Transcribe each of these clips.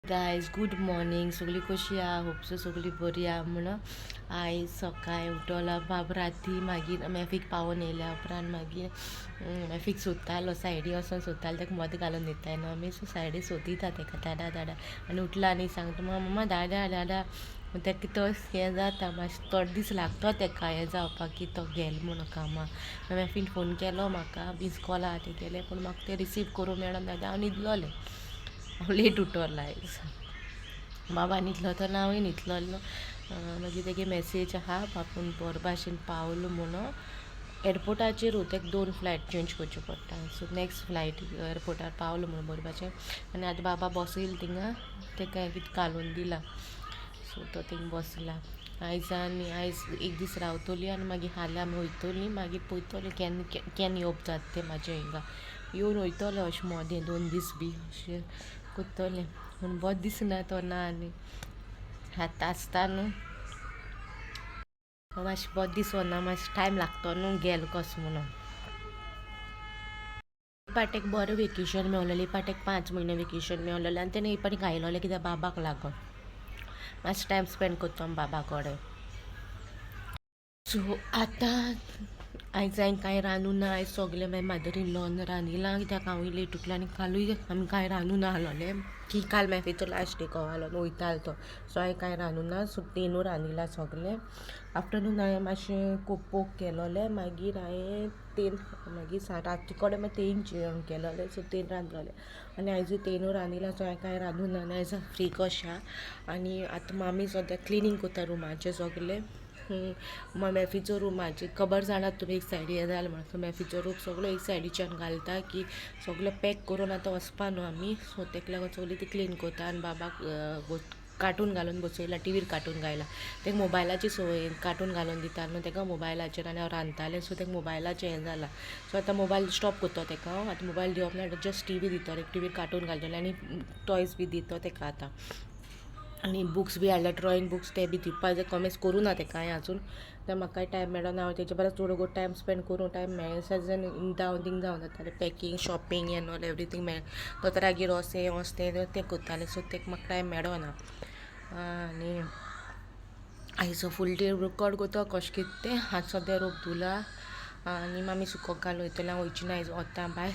Guys good morning. सगळी कशी आहा? होपसो सगळी बरी आहा म्हणून. आयज सकाळी उठला बाब राती मागीर मॅफीक पावोन येयल्या उपरांत मागीर मॅफीक सोदतालो सायडी वचोन सोदतालो ताका मदें घालून दिताय न्हू आमी. सो सायडी सोदिता ताका धाडा धाडा आनी उठला आनी सांगता मम्मा धाडा धाडा. ताका तो हें जाता मातशें थोडे दीस लागतो ताका हें जावपाक की तो गेलो म्हणून कामाक. मॅफीन फोन केलो म्हाका मिस कॉल आहा ते केले पूण म्हाका ते रिसीव करूं मेळना हांव न्हिदलोलें. हांव लेट उठोरला आयज. बाबा न्हिदलो तो हांवूय न्हिदलोलो. मागीर तेगे मॅसेज आहा बापून बरो भाशेन पावलो म्हणून. एअरपोर्टाचेर ताका 2 फ्लायट चेंज करच्यो पडटा. सो नॅक्स्ट फ्लायट एअरपोर्टार पावलो म्हणून बरो भाशेन. आनी आतां बाबा बसयलो थिंगा ताका कितें घालून दिला. सो तो थिंग बसला. आयज एक दीस रावतली आनी मागीर फाल्यां आमी वयतलीं. मागीर पळयतलीं केन्ना येवप जाता तें म्हाजें हिंगा. येवन वयतलें अशें मोदें 2 दीस बी अशें कोत्तोलें. पूण बरो दिसना तो ना आनी आतां आसता न्हू. मातशें बरो दिसना मातशें टायम लागतो न्हू गेलो कसो म्हणून. पाटेक बरें वेकेशन मेळलेलें. पाटेक 5 म्हयने वेकेशन मेळलेलें आनी तेणें पाटी घायलोलें कित्याक बाबाक लागून. मातशें टायम स्पेंड कोत्तो बाबा कडेन. सो आतां आयज हांवें कांय रांदूं ना. आयज सगलें मागीर मादर इन लॉन रांदिलां कित्याक हांवूय लेट उठलें आनी कालूय आमी कांय रांदूं ना आहलोलें की काल मॅफीचो लास्ट डे कवालो वयतालो तो. सो हांवें कांय रांदूं ना. सो तेनूय रांदिलां सगलें. आफ्टरनून हांवें मातशें कोको केलोलें. मागीर हांवें मागीर राती कडेन मागीर 3 जेवण केलोलें. सो 3 रांदलोलें आनी आयजूय 3 रांदिलां. सो हांवें कांय रांदूं ना आनी आयज फ्री कशें आहा. आनी आतां मामी सद्याक क्लिनींग कोत्ता रुमाचें सगलें. मॅफीचो रुमाचें खबर जाणा तुमी एक सायडी हें जालें म्हणून. सो मॅफीचो रूम सगळो एक सायडीच्यान घालता की सगळें पॅक करून आतां वचपा न्हू आमी. सो ताका लागून सगळीं ती क्लीन कोत्ता आनी बाबाक कार्टून घालून बसयला. टीव्हीर कार्टून घायला. ताका मोबायलाची संवय कार्टून घालून दिता न्हू ताका मोबायलाचेर आनी हांव रांदतालें. सो ताका मोबायलाचें हें जालां. सो आतां मोबायल स्टॉप कोत्तो ताका हांव. आतां मोबायल दिवप ना. जस्ट टीव्ही दितलें. टीव्हीर कार्टून घालतलें आनी टॉयज बी दितो ताका आतां. आनी बुक्स बी हाडल्या ड्रॉईंग बुक्स ते बी दिवपा जाय. कॉमेस करूं ना ताका हांवें आजून. तर म्हाकाय टायम मेळना. हांव तेजे परस चड टायम स्पेंड करूं टायम मेळ्ळें जावन थिंग जावन जातालें. Packing shopping and all everything दोतोरागेर वच तें कोत्तालें. सो ताका म्हाका टायम मेळोना. आनी आयचो फूल डे रिकॉर्ड कोत्तो कशें कितें तें. आतां सद्या रोप धुला आनी मामी सुकोवंक घालून वयतलें. हांव वयची ना आयज वता भायर.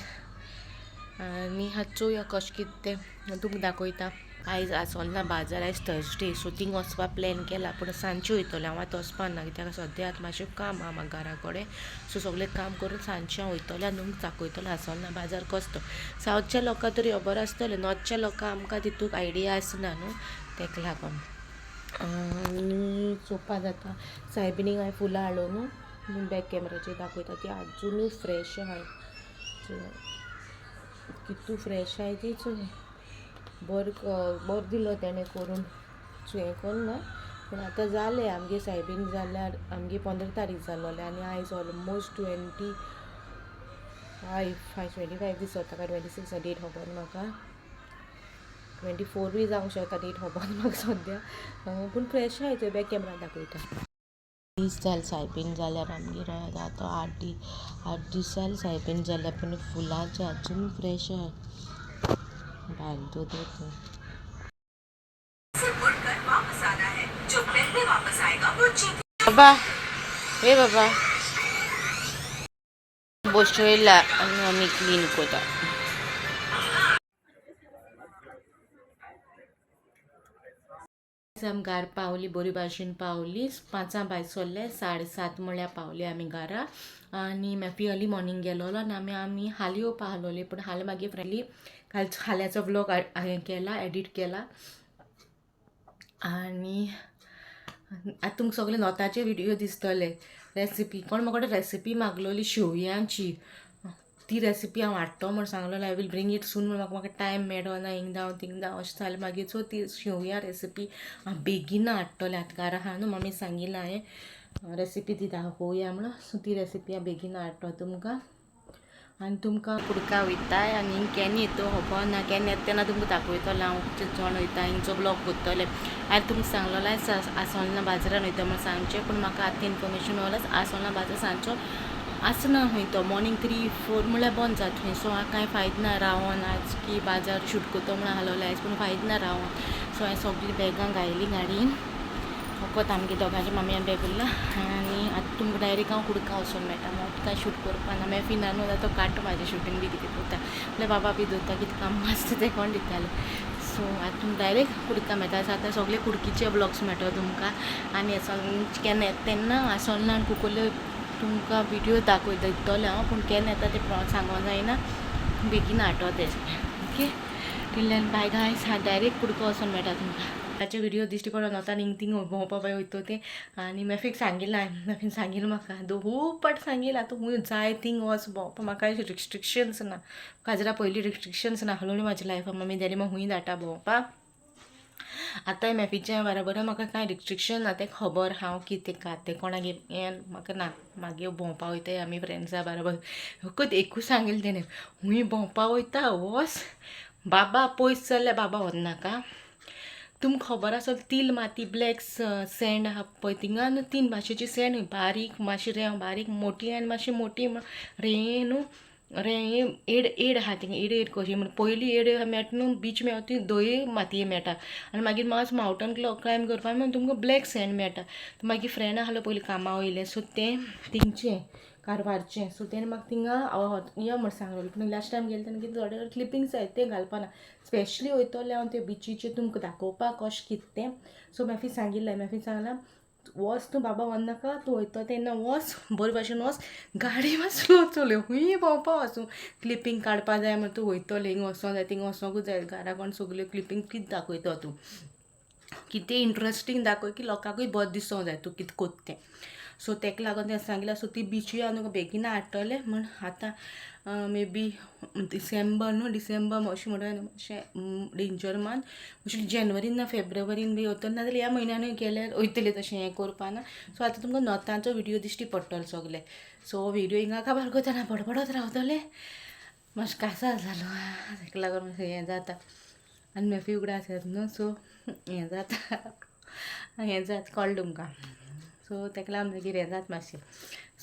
आनी आतां चोवया कशें कितें तें तुमकां दाखयता. आयज आसोलना बाजार. आयज थर्सडे. सो थिंग वचपा प्लॅन केला पूण सांजचें वयतलें. हांव आतां वचपा ना कित्याक सद्या आतां मातशें काम आहा म्हाका घरा कडेन. सो सगळें काम करून सांजचें हांव वयतलें आनी तुमकां दाखयतलें आसोलना बाजार कसो तो. सावथच्या लोकांक तरी खबर आसतलें. नॉर्थच्या लोकांक आमकां तितूंक आयडिया आसना न्हू ताका लागून. आनी चोवपा जाता. सायबिणीक हांवें फुलां हाडूं न्हू बॅक कॅमेराचेर दाखयता ती आजुनूय फ्रेश आहाय. कितू फ्रेश आहाय ती चोय. बरो दिलो तेणें करून. हें कोन्ना पूण आतां जालें आमगे सायबीण जाल्यार आमगे 15 तारीख जालोलें आनी आयज ऑलमोस्ट 25 दीस जाता काय 26 डेट खबर म्हाका. 24 बी जावंक शकता डेट खबर म्हाका सद्या. पूण फ्रेश आहाय थंय बॅक कॅमेरा दाखयता. दीस जालें सायबीण जाल्यार आमगेर आतां 8 दीस जालें सायबीण जाल्यार पूण फुलांचें आजून फ्रेश आहाय. बाबा हे बाबा बसयला आनी आमी क्लीन कोता. आमी घार पावली बरी भाशेन पावली. 5 भायर सरले 7:30 म्हळ्यार पावली आमी घारा. आनी मॅफी अर्ली मॉर्निंग गेलोलो आनी आमी हालीं येवपा आहलोली पूण हालीं मागीर फ्रेंडली हाल्याचो व्लॉग हांवें केला एडीट केला. आनी आतां तुमकां सगळे नॉर्थाचे व्हिडियो दिसतले. रेसिपी कोण म्हाका रेसिपी मागलोली शेवयांची. ती रेसिपी हांव हाडटो म्हूण सांगलोलें. I will bring it soon म्हूण म्हाका टायम मेळना. हिंग जावं थिंग जावं अशें जालें मागीर. सो ती शेवया रेसिपी हांव बेगीना हाडटलें. आतां घरा आहा न्हू मम्मी सांगिल्लें हांवें रेसिपी ती दाखोवया म्हणून. सो ती रेसिपी हांव बेगीना हाडटो तुमकां. आनी तुमकां कुडका वयताय आनी हिंग केन्ना येतो खबर ना. केन्ना येता तेन्ना तुमकां दाखयतलें हांव जेवण वयता हिंगचो ब्लॉग कोत्तलें. हांवें तुमकां सांगलोलें आसोलना बाजारान वयता म्हूण सांगचें पूण म्हाका आतां इनफॉर्मेशन मेळ्ळो आसोलना बाजार सांजचो आसना हूँ तो मॉर्निंग 3-4 म्हळ्यार बंद जाता हूँ. सो हांव कांय फायद ना रावन आज की बाजार शूट करता म्हण हालोलें आयज पूण फायद ना रावन. सो हांवें सगळीं बॅगां घायलीं गाडयेन. फकत आमगे दोगांच्या मामयान बॅग उरला आनी आतां तुमकां डायरेक्ट हांव कुडका वचून मेळटा. म्हाका कांय शूट करपा ना. मागीर फिनान तो काडटा म्हाजें शूटींग बी कितें करता. म्हळ्यार बाबा बी दवरता कितें काम आसता तें कोण दितालें. सो आतां तुमकां डायरेक्ट कुडका मेळटा. सो आतां सगळे कुडकीचे व्लॉग्स मेळटा तुमकां. आनी केन्ना येता तेन्ना आसोळना आनी कुंकोले तुमकां विडियो दाखयता दितलें हांव. पूण केन्ना येता तें सांगूंक जायना. बेगीन हाडटो तें. ओके टिल्ल्यान बाय गायस. डायरेक्ट कुडको वचून मेळटा तुमकां. ताचे व्हिडिओ दिश्टी पडून वता थिंग थिंग भोंवपा बाय वयता तें. आनी मॅफीक सांगिल्लें मॅफीन सांगिल्लें म्हाका खूब पाट सांगिल्लें आतां खूंय जाय थिंग वच भोंवपा. म्हाका रिस्ट्रिक्शन्स ना. काजरा पयलीं रिस्ट्रिक्शन्स ना. हळू म्हाज्या लायफान मम्मी डॅडी म्हाका खूंय धाडटा भोंवपा. आतां मॅफीच्या बराबर म्हाका कांय रिस्ट्रिक्शन ना. तें खबर हांव कितें तें कोणागे हें म्हाका ना. मागीर भोंवपा वयताय आमी फ्रेंड्सां बराबर. फकत एकूच सांगिल्लें तेणें खूंय भोंवपा वयता वच बाबा पयस चल्ल्यार बाबा व्हरनाका. तुमकां खबर आसा तील माती ब्लॅक सँड आहा पळय थिंगा न्हू 3 भाशेची सँड बारीक मातशी रेंव बारीक मोटी आनी मातशी मोटी रें न्हू रें एड आहा थिंगा एड कशी म्हण पयली एड मेळटा न्हू बीच मेळटा ती दोय मातये मेळटा. आनी मागीर मातसो मावंटन क्लायंब करपा म्हण तुमकां ब्लॅक सँड मेळटा. मागीर फ्रेंड आसलो पयलीं कामा वयलें सो तें थिंगचें कारवारचें. सो तेणें म्हाका थिंगा यो म्हण सांगलें. पूण लास्ट टायम गेलें तेन्ना कितें थोडे क्लिपिंग्स जाय ते घालपा ना. स्पेशली वयतलें हांव ते बिचीचेर तुमकां दाखोवपाक कशें कितें तें. सो मॅफी सांगलां वच तूं बाबा व्हरनाका. तूं वयता तेन्ना वच बरे भाशेन वच. गाडी मात स्लो चलय खूंय भोंवपा वचूं. क्लिपींग काडपा जाय म्हण तूं वयतलें हिंग वचोंक जाय थिंग वचोंकूच जाय. घरा कोण सगल्यो क्लिपींग कितें दाखयता तूं. कितें इंट्रस्टींग दाखय की लोकांकूय बरें दिसोंक जाय तूं कितें कोत्ता तें. सो तेका लागून तें सांगिल्लें. सो ती बिचूय हांव तुका बेगीन हाडटलें म्हण आतां मे बी डिसेंबर अशें म्हणटा मातशें डेंजर मान अशें जानेवारीन ना फेब्रुवारीन बी वतलें. नाजाल्यार ह्या म्हयन्यानूय गेल्यार वयतलें तशें हें करपा ना. सो आतां तुमकां नॉर्थाचो व्हिडियो दिश्टी पडटलो सगळे. सो व्हिडियो हिंगा काबार करतना बडबडत रावतलें. मातशें कासार जालो ताका लागून मातशें हें जाता. आनी मॅफी उगडास आसात न्हू सो हें जाता कळ्ळें तुमकां. सो तेका लागून मागीर हें जाता मातशें.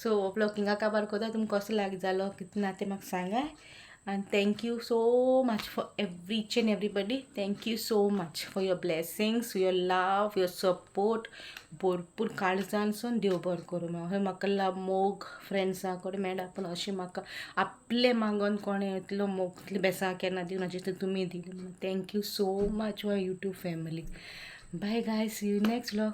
सो हो ब्लॉग हिंगा काबार करता. तुमकां कसो लायक जालो कितें ना तें म्हाका सांगाय. And thank you so much for each and everybody. Thank you so much for your blessings, your love, your support. भरपूर काळजानसून देव बरें करूं. म्हाका मोग फ्रेंड्सां कडेन मेळ्ळा पूण अशें म्हाका आपलें मागोन कोणें इतलो मोग इतलें बेसां केन्ना दिवना जितलें तुमी दिलें. Thank you so much for YouTube family. Bye guys, see you next vlog.